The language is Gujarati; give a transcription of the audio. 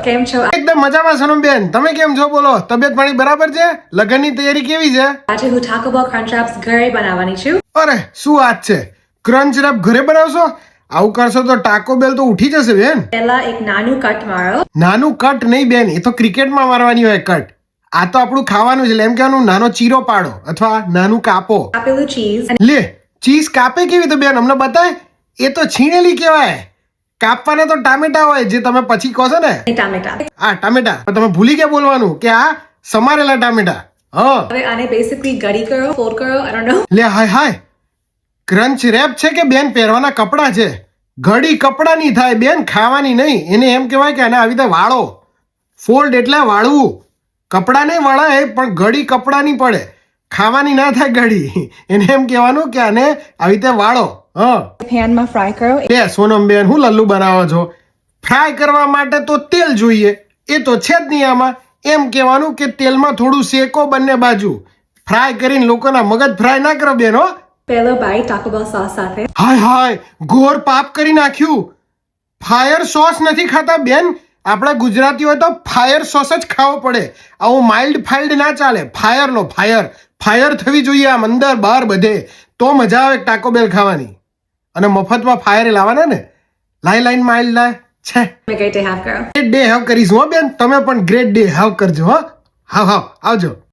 કેમ છો? એકદમ મજામાં સનમ બેન, તમે કેમ છો? બોલો, તબિયત પાણી બરાબર છે? લગ્નની તૈયારી કેવી છે? આજે હું ટાકો બેલ ક્રંચ રેપ્સ ઘરે બનાવવાની છું. અરે શું વાત છે, ક્રંચ રેપ ઘરે બનાવશો? આવું કરશો તો ટાકો બેલ તો ઉઠી જશે બેન. પહેલા એક નાનું કટ મારો. નાનું કટ નહીં બેન, એ તો ક્રિકેટમાં મારવાની હોય કટ. આ તો આપણું ખાવાનું છે, એમ કહેવાનું નાનો ચીરો પાડો અથવા નાનું કાપો. આપેલું ચીઝ લે, ચીઝ કાપે કેવી રીતે બેન, અમને બતાય. એ તો છીણેલી કહેવાય. કાપવાના તો ટામેટા હોય, જે તમે પછી કહો છો ને. અને ટામેટા. આ ટામેટા પણ તમે ભૂલી ગયા બોલવાનું કે આ સમારેલા ટામેટા. હા, હવે આને બેસિકલી ગળી કરો, ફોલ્ડ કરો, I don't know. લે હાય હાય, ક્રંચ રેપ છે કે બેન પહેરવાના કપડા છે? ઘડી કપડાની થાય બેન, ખાવાની નહીં. એને એમ કહેવાય કે આને આવી રીતે વાળો. ફોલ્ડ એટલે વાળવું. કપડા નહીં વળાય પણ ઘડી કપડાની પડે, ખાવાની ના થાય ઘડી. એને એમ કહેવાનું કે આને આવી રીતે વાળો. હા, પેનમાં ફ્રાય કરો. લે સોનમ બેન, હું લલ્લુ બનાવો છો? ફ્રાય કરવા માટે તો તેલ જોઈએ, એ તો છે જ નહીં આમાં. એમ કહેવાનું કે તેલમાં થોડું શેકો બંને બાજુ. ફ્રાય કરીને લોકોના મગજ ફ્રાય ના કરો બેન. હો, પહેલો બાઈટ ટાકો બેલ સોસ સાથે. હાય હાય, ઘોર પાપ કરી નાખ્યું. ફાયર સોસ નથી ખાતા બેન. આપણા ગુજરાતીઓ તો ફાયર સોસ જ ખાવો પડે. આવું માઇલ્ડ ફાઇલ્ડ ના ચાલે. ફાયર લો, ફાયર ફાયર થવી જોઈએ આમ અંદર બહાર બધે, તો મજા આવે ટાકો બેલ ખાવાની. અને મફતમાં ફાયર લાવવાના ને. લાઈન માઇલ્ડ લાય છે. ગ્રેટ ડે હેવ કરો. ગ્રેટ ડે હેવ કરીશું હો બેન, તમે પણ ગ્રેટ ડે હેવ કરજો. હો, હા આવજો.